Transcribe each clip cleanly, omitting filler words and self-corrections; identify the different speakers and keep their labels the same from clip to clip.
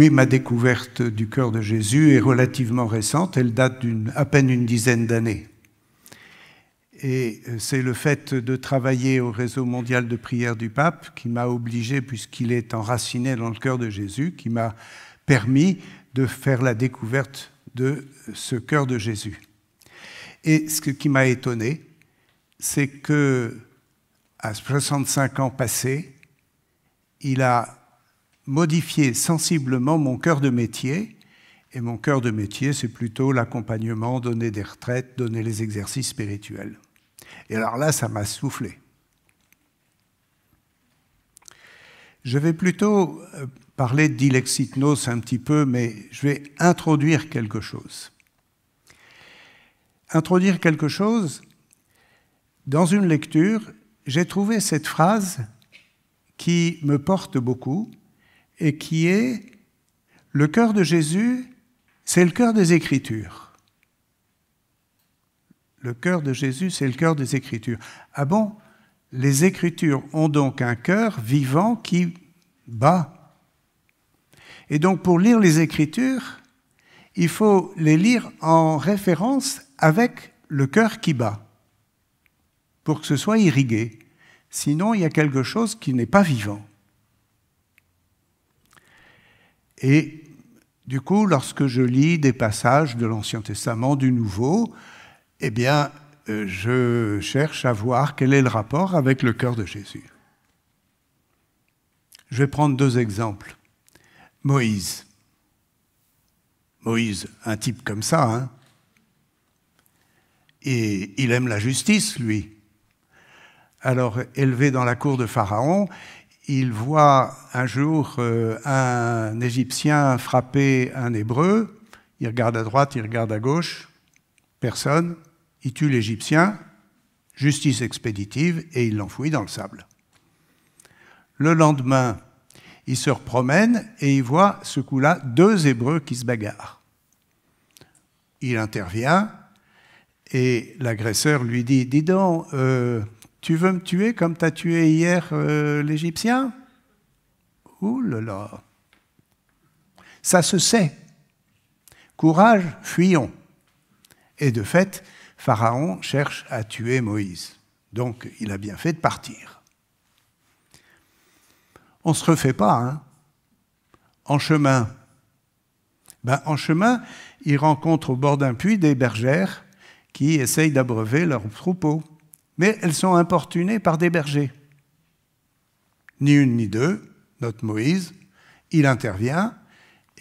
Speaker 1: Oui, ma découverte du cœur de Jésus est relativement récente, elle date d'à peine une dizaine d'années. Et c'est le fait de travailler au réseau mondial de prière du pape qui m'a obligé, puisqu'il est enraciné dans le cœur de Jésus, qui m'a permis de faire la découverte de ce cœur de Jésus. Et ce qui m'a étonné, c'est que à 65 ans passés, il a modifié sensiblement mon cœur de métier. Et mon cœur de métier, c'est plutôt l'accompagnement, donner des retraites, donner les exercices spirituels. Et alors là, ça m'a soufflé. Je vais plutôt parler d'Ilexitnos un petit peu, mais je vais introduire quelque chose. Introduire quelque chose, dans une lecture, j'ai trouvé cette phrase qui me porte beaucoup et qui est « Le cœur de Jésus, c'est le cœur des Écritures ». Le cœur de Jésus, c'est le cœur des Écritures. Ah bon? Les Écritures ont donc un cœur vivant qui bat. Et donc, pour lire les Écritures, il faut les lire en référence avec le cœur qui bat, pour que ce soit irrigué. Sinon, il y a quelque chose qui n'est pas vivant. Et du coup, lorsque je lis des passages de l'Ancien Testament, du Nouveau, eh bien, je cherche à voir quel est le rapport avec le cœur de Jésus. Je vais prendre deux exemples. Moïse. Moïse, un type comme ça, hein. Et il aime la justice, lui. Alors, élevé dans la cour de Pharaon, il voit un jour un Égyptien frapper un Hébreu. Il regarde à droite, il regarde à gauche. Personne. Il tue l'Égyptien, justice expéditive, et il l'enfouit dans le sable. Le lendemain, il se promène et il voit ce coup-là 2 Hébreux qui se bagarrent. Il intervient et l'agresseur lui dit « Dis donc, tu veux me tuer comme tu as tué hier l'Égyptien ?» Ouh là là. Ça se sait. Courage, fuyons. Et de fait, Pharaon cherche à tuer Moïse. Donc, il a bien fait de partir. On ne se refait pas, hein. En chemin. En chemin, il rencontre au bord d'un puits des bergères qui essayent d'abreuver leurs troupeaux. Mais elles sont importunées par des bergers. Ni une ni deux, notre Moïse, il intervient,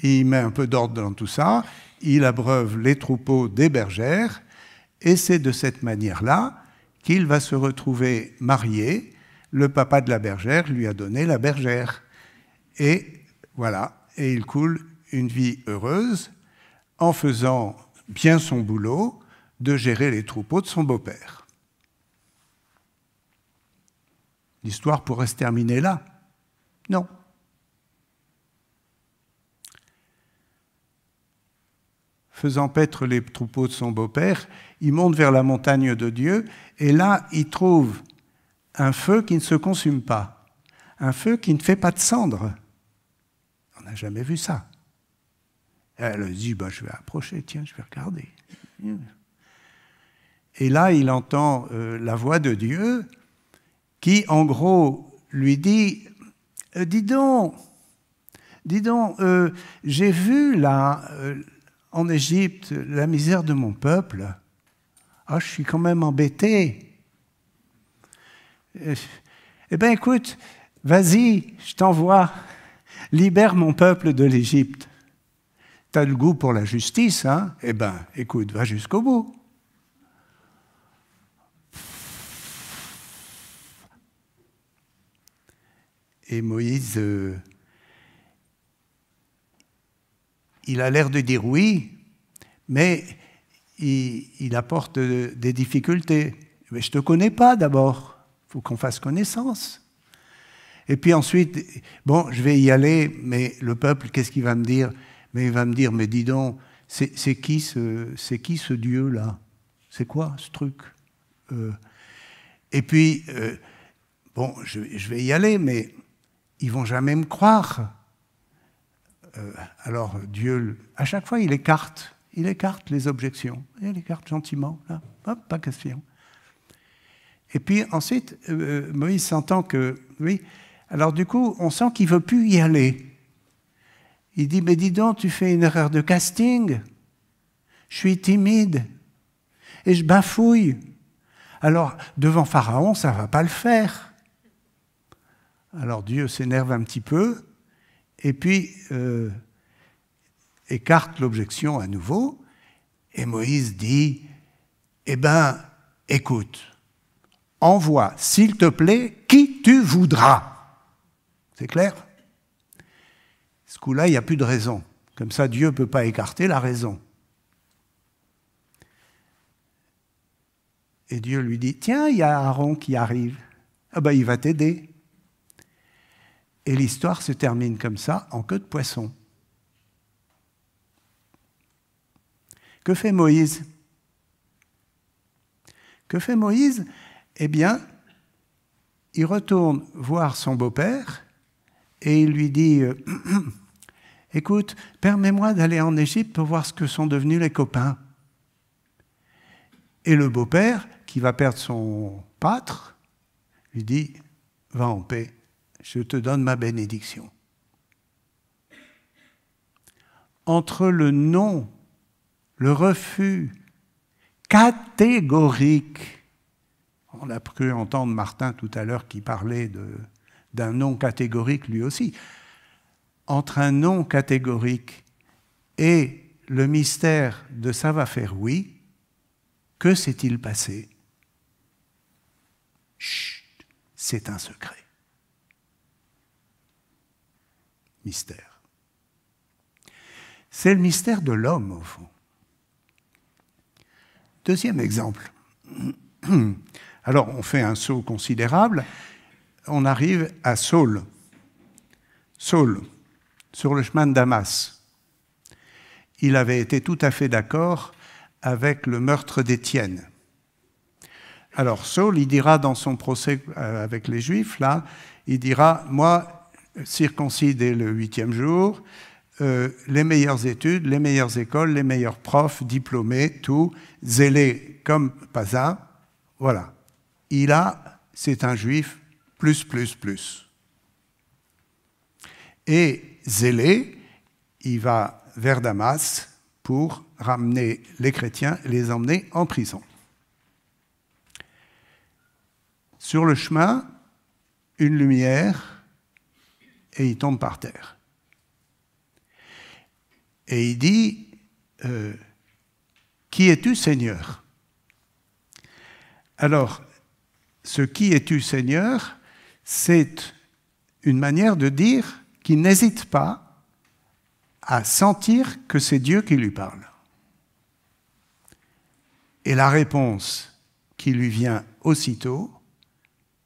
Speaker 1: il met un peu d'ordre dans tout ça, il abreuve les troupeaux des bergères, et c'est de cette manière-là qu'il va se retrouver marié. Le papa de la bergère lui a donné la bergère. Et voilà, et il coule une vie heureuse en faisant bien son boulot de gérer les troupeaux de son beau-père. L'histoire pourrait se terminer là. Non. Faisant paître les troupeaux de son beau-père, il monte vers la montagne de Dieu, et là, il trouve un feu qui ne se consume pas, un feu qui ne fait pas de cendre. On n'a jamais vu ça. Elle dit, je vais approcher, tiens, je vais regarder. Et là, il entend la voix de Dieu qui, en gros, lui dit, dis donc, j'ai vu là, en Égypte, la misère de mon peuple. Ah, je suis quand même embêté. Eh bien, écoute, vas-y, je t'envoie, libère mon peuple de l'Égypte. T'as le goût pour la justice, hein? Eh bien, écoute, va jusqu'au bout. Et Moïse, il a l'air de dire oui, mais il apporte des difficultés. Mais je ne te connais pas d'abord, il faut qu'on fasse connaissance. Et puis ensuite, bon, je vais y aller, mais le peuple, qu'est-ce qu'il va me dire? Mais il va me dire, mais dis donc, c'est qui ce Dieu-là? C'est quoi ce truc? Et puis, bon, je vais y aller, mais ils ne vont jamais me croire. alors Dieu, à chaque fois, il écarte les objections. Il écarte gentiment, là, hop, pas question. Et puis ensuite, Moïse s'entend que, oui, alors du coup, on sent qu'il ne veut plus y aller. Il dit, mais dis donc, tu fais une erreur de casting. Je suis timide et je bafouille. Alors, devant Pharaon, ça ne va pas le faire. Alors Dieu s'énerve un petit peu et puis écarte l'objection à nouveau. Et Moïse dit, eh bien, écoute, envoie, s'il te plaît, qui tu voudras. C'est clair ? Ce coup-là, il n'y a plus de raison. Comme ça, Dieu ne peut pas écarter la raison. Et Dieu lui dit, tiens, il y a Aaron qui arrive. Ah ben, il va t'aider. Et l'histoire se termine comme ça, en queue de poisson. Que fait Moïse ? Que fait Moïse ? Eh bien, il retourne voir son beau-père et il lui dit « Écoute, permets-moi d'aller en Égypte pour voir ce que sont devenus les copains. » Et le beau-père, qui va perdre son pâtre, lui dit « Va en paix, je te donne ma bénédiction. » Entre le non, le refus catégorique, on a pu entendre Martin tout à l'heure qui parlait d'un non catégorique lui aussi, entre un non catégorique et le mystère de ça va faire oui, que s'est-il passé ? Chut, c'est un secret. Mystère. C'est le mystère de l'homme, au fond. Deuxième exemple. Alors, on fait un saut considérable. On arrive à Saul. Saul, sur le chemin de Damas. Il avait été tout à fait d'accord avec le meurtre d'Étienne. Alors, Saul, il dira dans son procès avec les Juifs, là, il dira, moi, circoncis le 8e jour, les meilleures études, les meilleures écoles, les meilleurs profs, diplômés, tout, zélé comme pas un, voilà. C'est un juif, plus. Et zélé, il va vers Damas pour ramener les chrétiens et les emmener en prison. Sur le chemin, une lumière, et il tombe par terre. Et il dit, « Qui es-tu, Seigneur ?» Alors, ce « Qui es-tu, Seigneur ?» c'est une manière de dire qu'il n'hésite pas à sentir que c'est Dieu qui lui parle. Et la réponse qui lui vient aussitôt,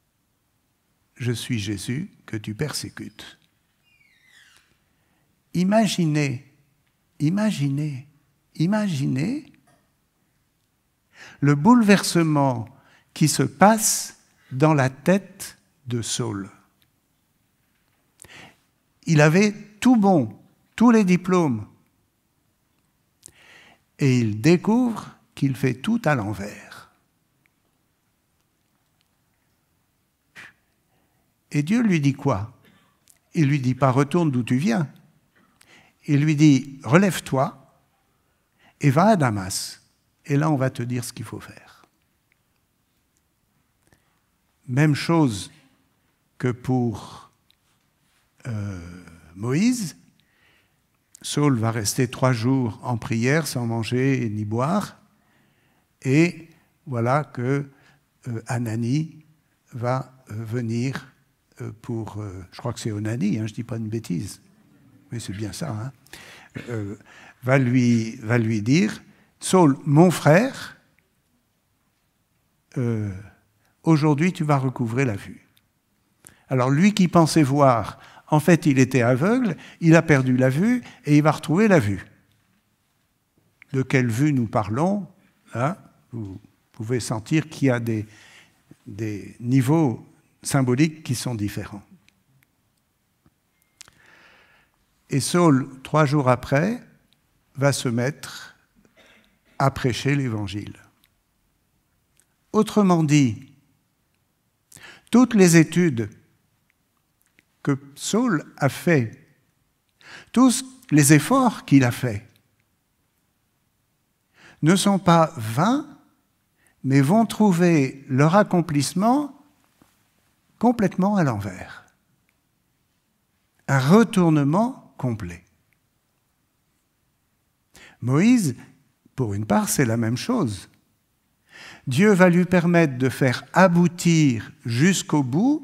Speaker 1: « Je suis Jésus que tu persécutes. » Imaginez le bouleversement qui se passe dans la tête de Saul. Il avait tout bon, tous les diplômes, et il découvre qu'il fait tout à l'envers. Et Dieu lui dit quoi ? Il lui dit pas « Retourne d'où tu viens ». Il lui dit « Relève-toi et va à Damas. Et là, on va te dire ce qu'il faut faire. » Même chose que pour Moïse. Saul va rester 3 jours en prière sans manger ni boire. Et voilà que Anani va venir pour... je crois que c'est Onani, hein, je ne dis pas une bêtise. Mais c'est bien ça. Hein, va lui dire, Saul, mon frère, aujourd'hui tu vas recouvrer la vue. Alors lui qui pensait voir, en fait il était aveugle, il a perdu la vue et il va retrouver la vue. De quelle vue nous parlons, hein? Vous pouvez sentir qu'il y a des niveaux symboliques qui sont différents. Et Saul, 3 jours après, va se mettre à prêcher l'Évangile. Autrement dit, toutes les études que Saul a fait, tous les efforts qu'il a faits, ne sont pas vains, mais vont trouver leur accomplissement complètement à l'envers. Un retournement complet. Moïse, pour une part, c'est la même chose. Dieu va lui permettre de faire aboutir jusqu'au bout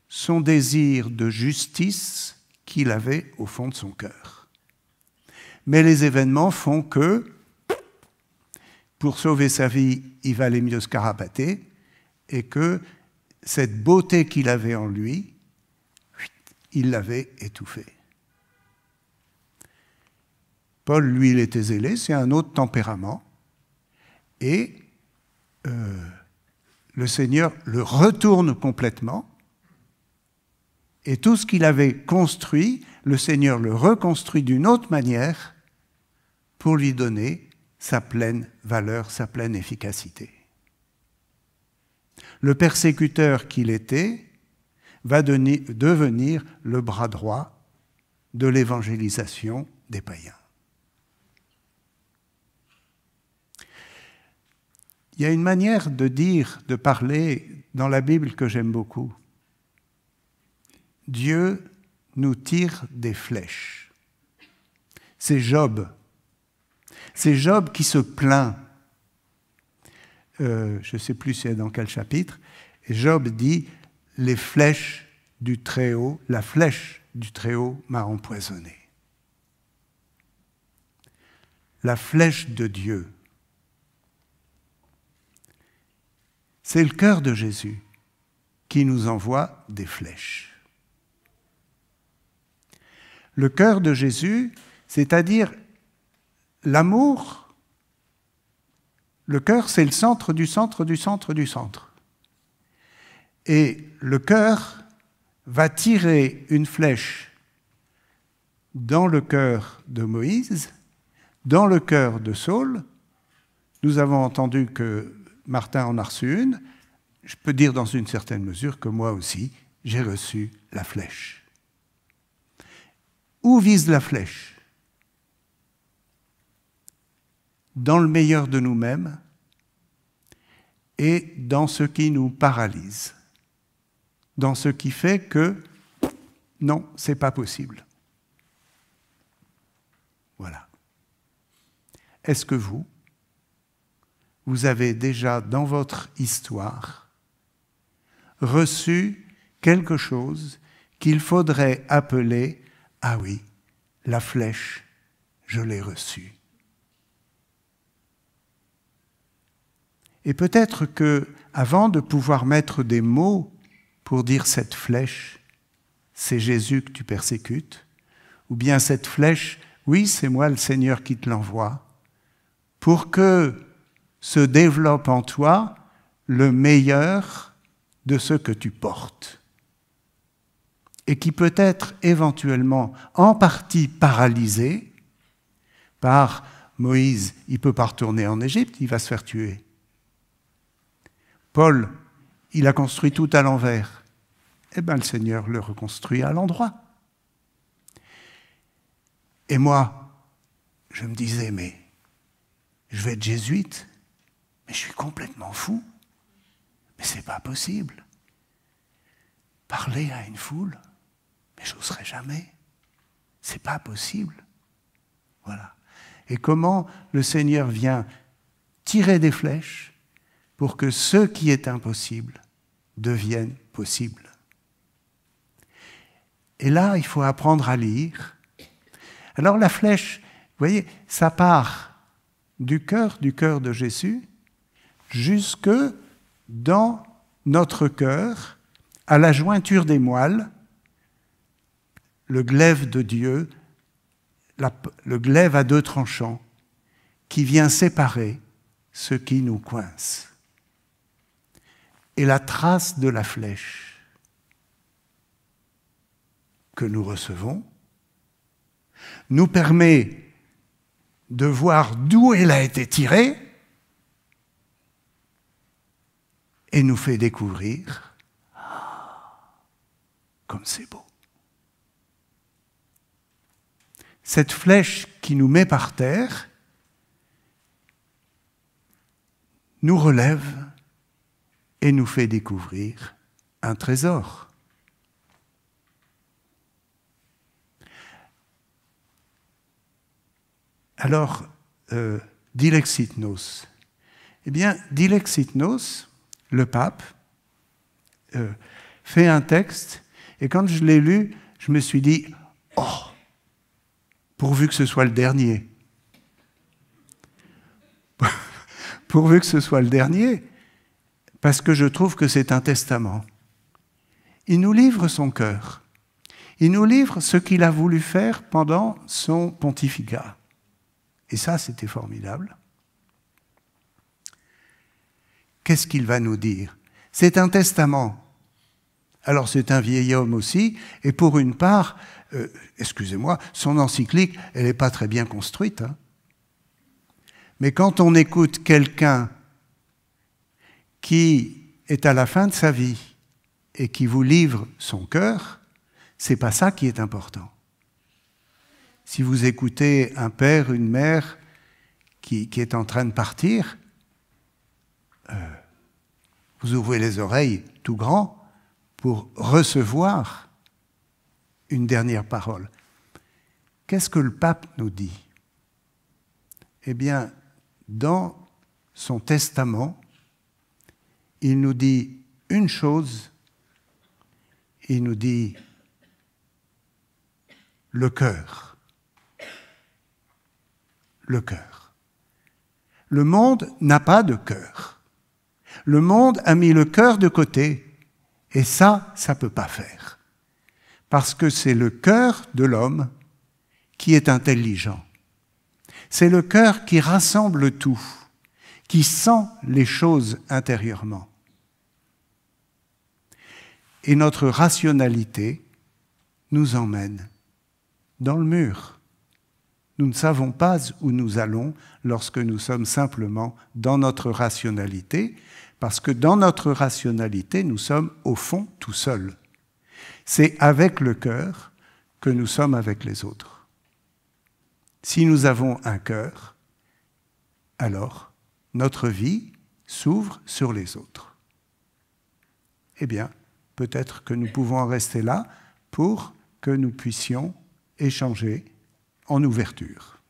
Speaker 1: son désir de justice qu'il avait au fond de son cœur. Mais les événements font que, pour sauver sa vie, il valait mieux se carapater, et que cette beauté qu'il avait en lui, il l'avait étouffée. Paul, lui, il était zélé, c'est un autre tempérament, et le Seigneur le retourne complètement, et tout ce qu'il avait construit, le Seigneur le reconstruit d'une autre manière pour lui donner sa pleine valeur, sa pleine efficacité. Le persécuteur qu'il était va devenir le bras droit de l'évangélisation des païens. Il y a une manière de dire, de parler dans la Bible que j'aime beaucoup. Dieu nous tire des flèches. C'est Job. C'est Job qui se plaint. Je ne sais plus c'est dans quel chapitre. Et Job dit, les flèches du Très-Haut, la flèche du Très-Haut m'a empoisonné. La flèche de Dieu. C'est le cœur de Jésus qui nous envoie des flèches. Le cœur de Jésus, c'est-à-dire l'amour, le cœur, c'est le centre du centre du centre du centre. Et le cœur va tirer une flèche dans le cœur de Moïse, dans le cœur de Saul. Nous avons entendu que Martin en a reçu une. Je peux dire dans une certaine mesure que moi aussi, j'ai reçu la flèche. Où vise la flèche? Dans le meilleur de nous-mêmes et dans ce qui nous paralyse, dans ce qui fait que non, c'est pas possible. Voilà. Est-ce que vous avez déjà dans votre histoire reçu quelque chose qu'il faudrait appeler « Ah oui, la flèche, je l'ai reçue ». Et peut-être que, avant de pouvoir mettre des mots pour dire cette flèche, c'est Jésus que tu persécutes, ou bien cette flèche, oui, c'est moi le Seigneur qui te l'envoie, pour que se développe en toi le meilleur de ce que tu portes, et qui peut être éventuellement en partie paralysé par Moïse. Il ne peut pas retourner en Égypte, il va se faire tuer. Paul, il a construit tout à l'envers. Eh bien, le Seigneur le reconstruit à l'endroit. Et moi, je me disais, mais je vais être jésuite, mais je suis complètement fou. Mais c'est pas possible. Parler à une foule, mais je n'oserais jamais. C'est pas possible. Voilà. Et comment le Seigneur vient tirer des flèches pour que ce qui est impossible devienne possible. Et là, il faut apprendre à lire. Alors la flèche, vous voyez, ça part du cœur de Jésus jusque dans notre cœur, à la jointure des moelles, le glaive de Dieu, le glaive à 2 tranchants, qui vient séparer ce qui nous coince. Et la trace de la flèche. que nous recevons, nous permet de voir d'où elle a été tirée et nous fait découvrir comme c'est beau. Cette flèche qui nous met par terre nous relève et nous fait découvrir un trésor. Alors, Dilexit Nos. Eh bien, Dilexit Nos, le pape, fait un texte, et quand je l'ai lu, je me suis dit, oh, pourvu que ce soit le dernier. Pourvu que ce soit le dernier, parce que je trouve que c'est un testament. Il nous livre son cœur. Il nous livre ce qu'il a voulu faire pendant son pontificat. Et ça, c'était formidable. Qu'est-ce qu'il va nous dire? C'est un testament. Alors c'est un vieil homme aussi, et pour une part, excusez-moi, son encyclique, elle n'est pas très bien construite. Hein. Mais quand on écoute quelqu'un qui est à la fin de sa vie et qui vous livre son cœur, c'est pas ça qui est important. Si vous écoutez un père, une mère qui est en train de partir, vous ouvrez les oreilles tout grand pour recevoir une dernière parole. Qu'est-ce que le pape nous dit? Eh bien, dans son testament, il nous dit une chose, il nous dit le cœur. Le cœur. Le monde n'a pas de cœur. Le monde a mis le cœur de côté, et ça ne peut pas faire. Parce que c'est le cœur de l'homme qui est intelligent. C'est le cœur qui rassemble tout, qui sent les choses intérieurement. Et notre rationalité nous emmène dans le mur. Nous ne savons pas où nous allons lorsque nous sommes simplement dans notre rationalité, parce que dans notre rationalité, nous sommes au fond tout seuls. C'est avec le cœur que nous sommes avec les autres. Si nous avons un cœur, alors notre vie s'ouvre sur les autres. Eh bien, peut-être que nous pouvons en rester là pour que nous puissions échanger en ouverture.